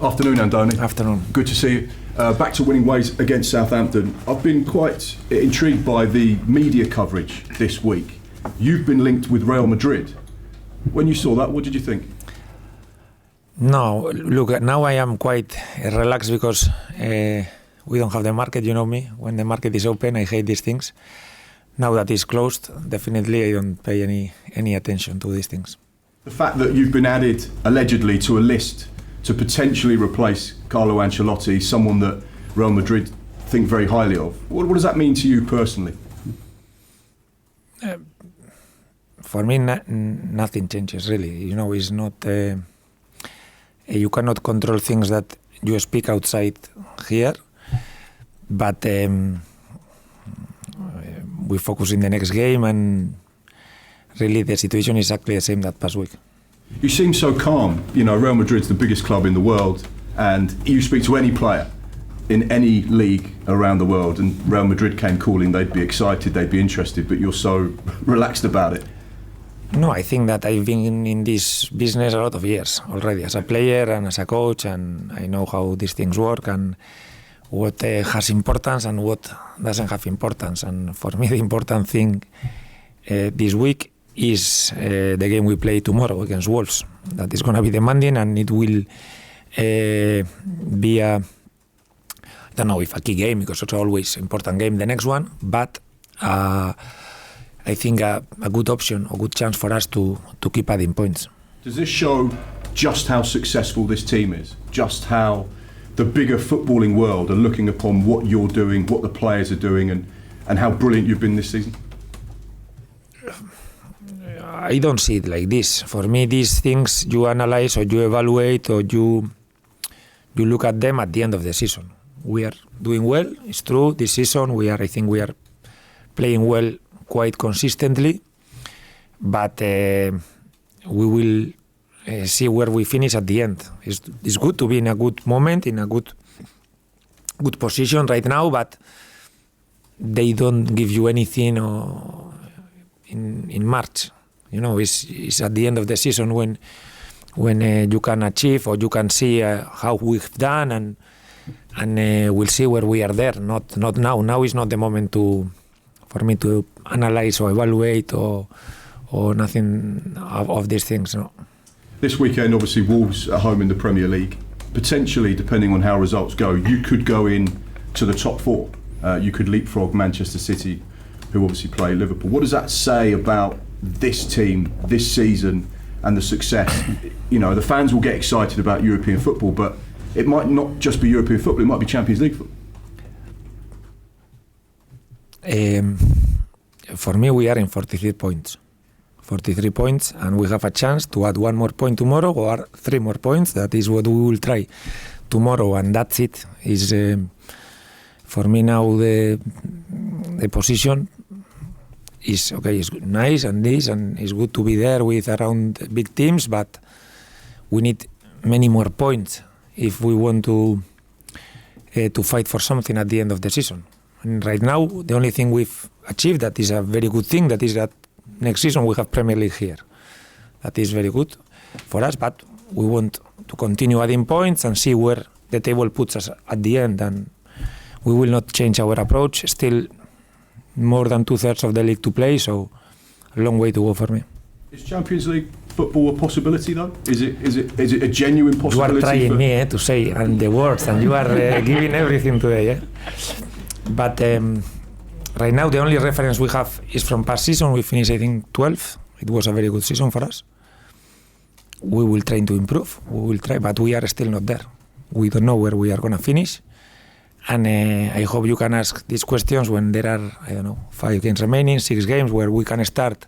Afternoon, Andoni. Afternoon. Good to see you. Back to winning ways against Southampton. I've been quite intrigued by the media coverage this week. You've been linked with Real Madrid. When you saw that, what did you think? No, look, now I am quite relaxed because we don't have the market, you know me. When the market is open, I hate these things. Now that it's closed, definitely I don't pay any attention to these things. The fact that you've been added, allegedly, to a list to potentially replace Carlo Ancelotti, someone that Real Madrid think very highly of, what does that mean to you personally? For me, nothing changes, really. You know, it's not... you cannot control things that you speak outside here, but we focus in the next game, and really the situation is exactly the same that past week. You seem so calm. You know, Real Madrid's the biggest club in the world, and you speak to any player in any league around the world, and Real Madrid came calling, they'd be excited, they'd be interested, but you're so relaxed about it. No, I think that I've been in this business a lot of years already as a player and as a coach, and I know how these things work and what has importance and what doesn't have importance. And for me, the important thing this week is the game we play tomorrow against Wolves. That is going to be demanding, and it will be I don't know if a key game, because it's always an important game, the next one, but I think a good option, a good chance for us to keep adding points. Does this show just how successful this team is? Just how the bigger footballing world are looking upon what you're doing, what the players are doing, and how brilliant you've been this season? I don't see it like this. For me, these things you analyze or you evaluate or you look at them at the end of the season. We are doing well, it's true. This season I think we are playing well quite consistently, but we will see where we finish at the end. It's good to be in a good moment, in a good position right now, but they don't give you anything in March. You know, it's at the end of the season when you can achieve or you can see how we've done, and we'll see where we are there. Not now. Now is not the moment for me to analyze or evaluate or nothing of these things. No. This weekend, obviously, Wolves at home in the Premier League. Potentially, depending on how results go, you could go in to the top four. You could leapfrog Manchester City, who obviously play Liverpool. What does that say about this team, this season, and the success? You know, the fans will get excited about European football, but it might not just be European football, it might be Champions League football. For me, we are in 43 points. 43 points, and we have a chance to add one more point tomorrow, or 3 more points. That is what we will try tomorrow, and that's it. Is for me now the position is okay. It's nice and it's good to be there with around big teams, but we need many more points if we want to fight for something at the end of the season. And right now, the only thing we've achieved that is a very good thing, that is that next season we have Premier League here. That is very good for us, but we want to continue adding points and see where the table puts us at the end, and we will not change our approach. Still more than 2/3 of the league to play, so a long way to go for me. Is Champions League football a possibility though? Is it a genuine possibility? You are trying me to say and the words, and you are giving everything today. But right now the only reference we have is from past season. We finished, I think, 12th. It was a very good season for us. We will try to improve. We will try, but we are still not there. We don't know where we are going to finish. And I hope you can ask these questions when there are, 5 games remaining, 6 games, where we can start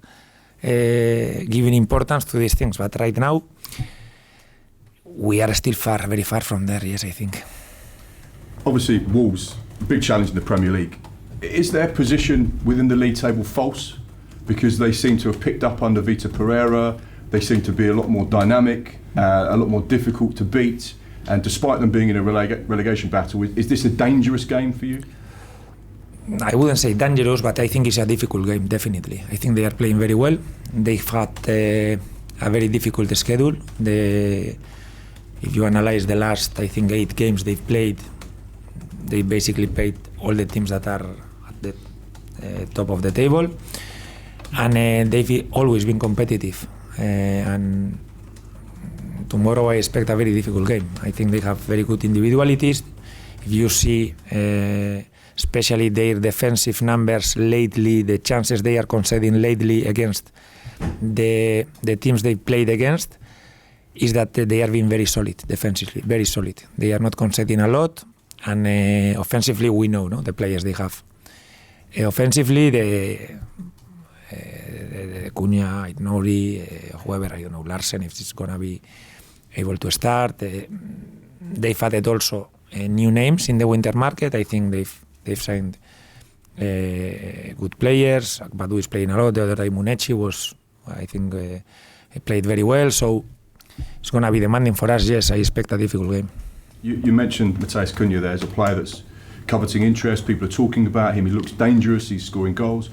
giving importance to these things. But right now, we are still very far from there, yes, I think. Obviously, Wolves, big challenge in the Premier League. Is their position within the league table false? Because they seem to have picked up under Vitor Pereira, they seem to be a lot more dynamic, a lot more difficult to beat, and despite them being in a relegation battle, is this a dangerous game for you? I wouldn't say dangerous, but I think it's a difficult game, definitely. I think they are playing very well. They've had a very difficult schedule. if you analyze the last, I think, 8 games they've played, they basically played all the teams that are at the top of the table, and they've always been competitive. And tomorrow I expect a very difficult game. I think they have very good individualities. If you see, especially their defensive numbers lately, the chances they are conceding lately against the teams they played against, is that they are being very solid defensively, very solid. They are not conceding a lot, and offensively we know the players they have. Offensively, the Cunha, Nori, whoever, I don't know, Larsen, if it's gonna be able to start. They've added also new names in the winter market. I think they've signed good players. Badu is playing a lot. The other day Munechi was, I think, he played very well. So it's going to be demanding for us. Yes, I expect a difficult game. You mentioned Matheus Cunha there as a player that's coveting interest. People are talking about him. He looks dangerous. He's scoring goals.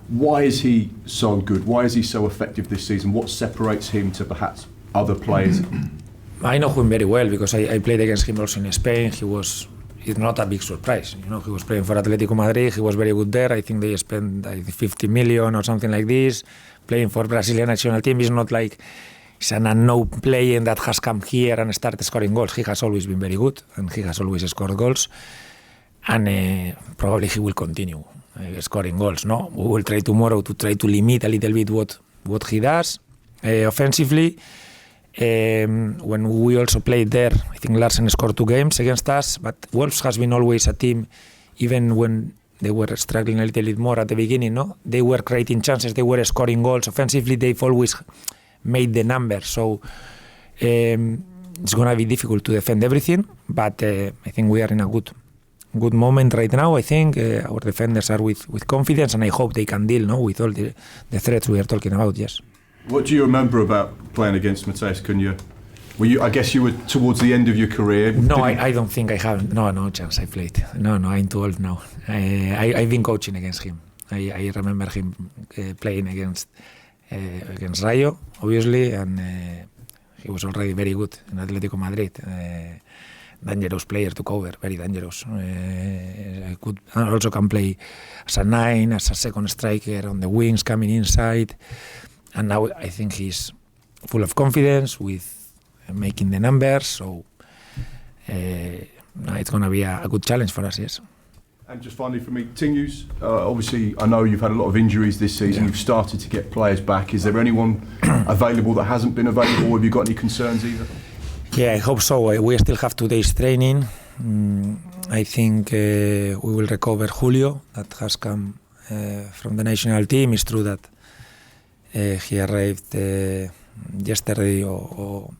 Why is he so good? Why is he so effective this season? What separates him to perhaps other players? I know him very well because I played against him also in Spain. It's not a big surprise. He was playing for Atletico Madrid. He was very good there. I think they spent 50 million or something like this. Playing for Brazilian national team is not like he's an unknown player that has come here and started scoring goals. He has always been very good and he has always scored goals. And probably he will continue scoring goals. No, we will try tomorrow to try to limit a little bit what he does offensively. When we also played there, I think Larsen scored 2 games against us, but Wolves has been always a team, even when they were struggling a little bit more at the beginning, they were creating chances, they were scoring goals. Offensively, they've always made the numbers, so it's going to be difficult to defend everything, but I think we are in a good moment right now. I think our defenders are with confidence, and I hope they can deal with all the threats we are talking about, yes. What do you remember about playing against Matheus Cunha? I guess you were towards the end of your career. No, I don't think I have. No chance I played. No, I'm too old now. I've been coaching against him. I remember him playing against Rayo, obviously, and he was already very good in Atletico Madrid. Dangerous player to cover, very dangerous. Also can play as a 9, as a second striker on the wings, coming inside. And now I think he's full of confidence with making the numbers, so it's going to be a good challenge for us, yes. And just finally for me, Tingus, obviously I know you've had a lot of injuries this season, You've started to get players back. Is there anyone available that hasn't been available? Have you got any concerns either? Yeah, I hope so. We still have 2 days training. I think we will recover Julio, that has come from the national team. It's true that he arrived yesterday or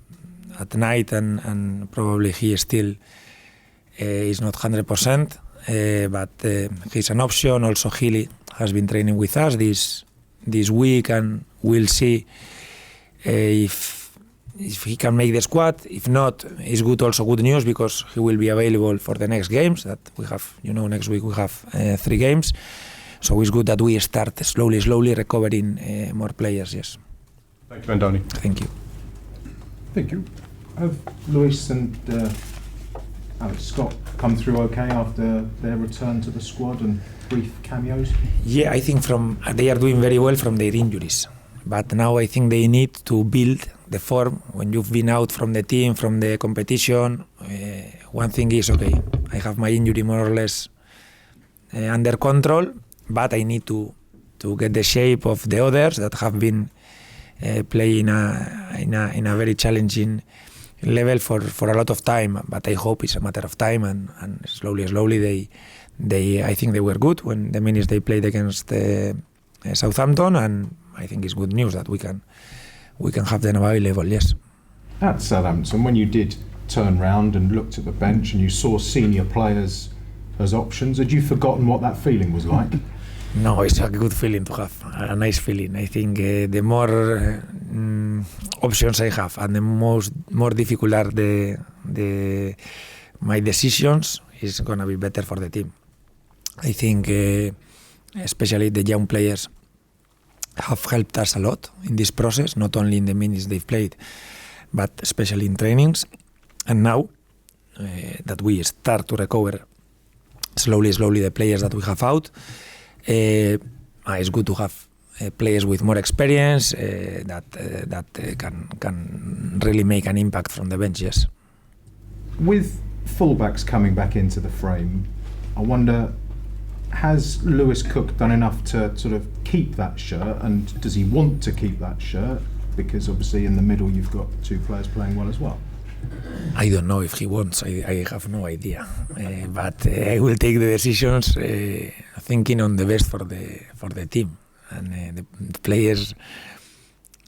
at night, and probably he still is not 100%, but he's an option. Also, Healy has been training with us this week, and we'll see if he can make the squad. If not, it's good news because he will be available for the next games that we have. Next week we have 3 games. So it's good that we start slowly recovering more players, yes. Thank you, Andoni. Thank you. Thank you. Have Luis and Alex Scott come through okay after their return to the squad and brief cameos? Yeah, I think they are doing very well from their injuries. But now I think they need to build the form. When you've been out from the team, from the competition, one thing is, okay, I have my injury more or less under control, but I need to get the shape of the others that have been playing in a very challenging level for a lot of time. But I hope it's a matter of time, and slowly they I think they were good when the minutes they played against Southampton, and I think it's good news that we can have them available, yes. At Southampton, when you did turn round and looked at the bench and you saw senior players as options, had you forgotten what that feeling was like? No, it's a good feeling to have, a nice feeling. I think the more options I have and the more difficult are my decisions, is going to be better for the team. I think especially the young players have helped us a lot in this process, not only in the minutes they've played, but especially in trainings. And now that we start to recover slowly the players that we have out, it's good to have players with more experience that can really make an impact from the bench. Yes. With fullbacks coming back into the frame, I wonder, has Lewis Cook done enough to sort of keep that shirt, and does he want to keep that shirt? Because obviously in the middle you've got two players playing well as well. I don't know if he wants. I have no idea, but I will take the decisions thinking on the best for the team, and the players,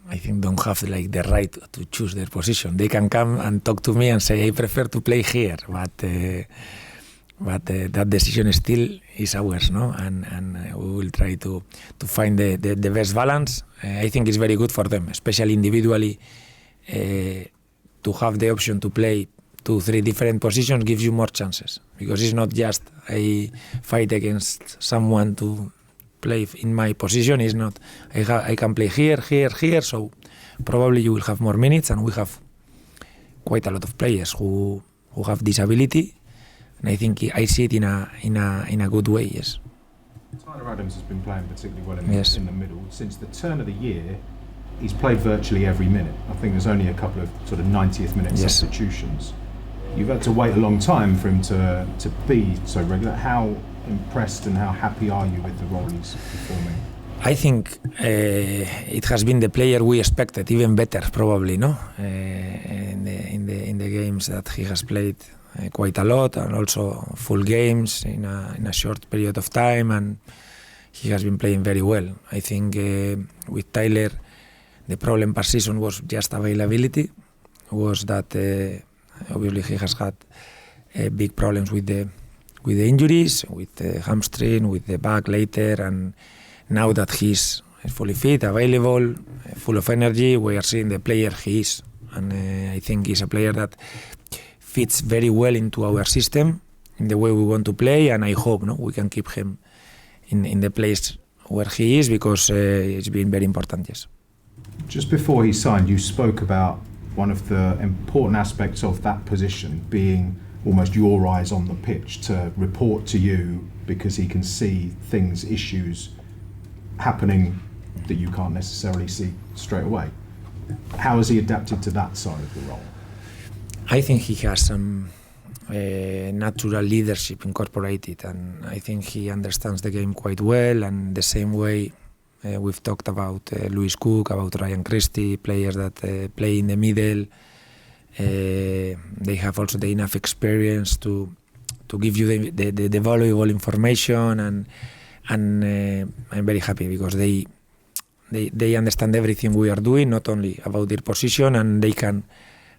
I think, don't have like the right to choose their position. They can come and talk to me and say I prefer to play here, but that decision still is ours, no? And we will try to find the best balance. I think it's very good for them, especially individually. To have the option to play 2-3 different positions gives you more chances, because it's not just I fight against someone to play in my position. It's not I can play here, so probably you will have more minutes, and we have quite a lot of players who have this ability, and I think I see it in a good way. Yes. Tyler Adams has been playing particularly well Yes. in the middle. Since the turn of the year, he's played virtually every minute. I think there's only a couple of sort of 90th minute Yes. substitutions. You've had to wait a long time for him to be so regular. How impressed and how happy are you with the role he's performing? I think it has been the player we expected, even better probably, no? In the games that he has played quite a lot, and also full games in a short period of time, and he has been playing very well. I think with Tyler, the problem per season was just availability. Was that obviously he has had big problems with the injuries, with the hamstring, with the back later, and now that he's fully fit, available, full of energy, we are seeing the player he is, and I think he's a player that fits very well into our system, in the way we want to play, and I hope we can keep him in the place where he is, because it's been very important. Yes. Just before he signed, you spoke about one of the important aspects of that position being almost your eyes on the pitch, to report to you because he can see things, issues happening that you can't necessarily see straight away. How has he adapted to that side of the role? I think he has some natural leadership incorporated, and I think he understands the game quite well, and the same way we've talked about Lewis Cook, about Ryan Christie, players that play in the middle. They have also the enough experience to give you the valuable information, and I'm very happy because they understand everything we are doing, not only about their position, and they can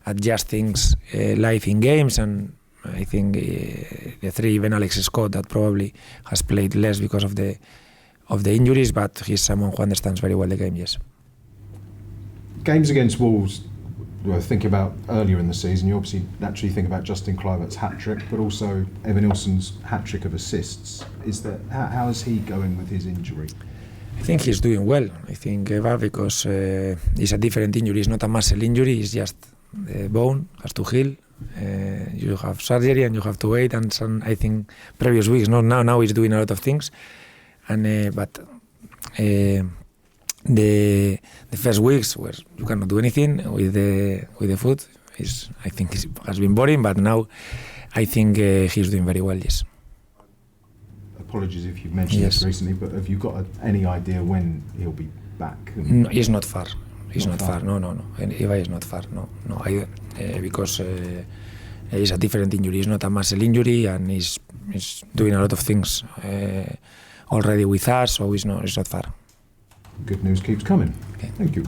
adjust things live in games. And I think the three, even Alex Scott, that probably has played less because of the injuries, but he's someone who understands very well the game. Yes. Games against Wolves, well, thinking about earlier in the season, you obviously naturally think about Justin Kluivert's hat-trick, but also Evanilson's hat-trick of assists. How is he going with his injury? I think he's doing well. I think Eva, because it's a different injury. It's not a muscle injury. It's just the bone has to heal. You have surgery and you have to wait. And some, I think, previous weeks, not now. Now he's doing a lot of things. And but the first weeks where you cannot do anything with the foot is, I think, has been boring. But now I think he's doing very well. Yes. Apologies if you've mentioned this recently, but have you got any idea when he'll be back? No, he's not far. He's not far. No. Eva is not far. No. Either because it's a different injury. It's not a muscle injury, and he's doing a lot of things already with us, so it's not far. Good news keeps coming. Okay. Thank you.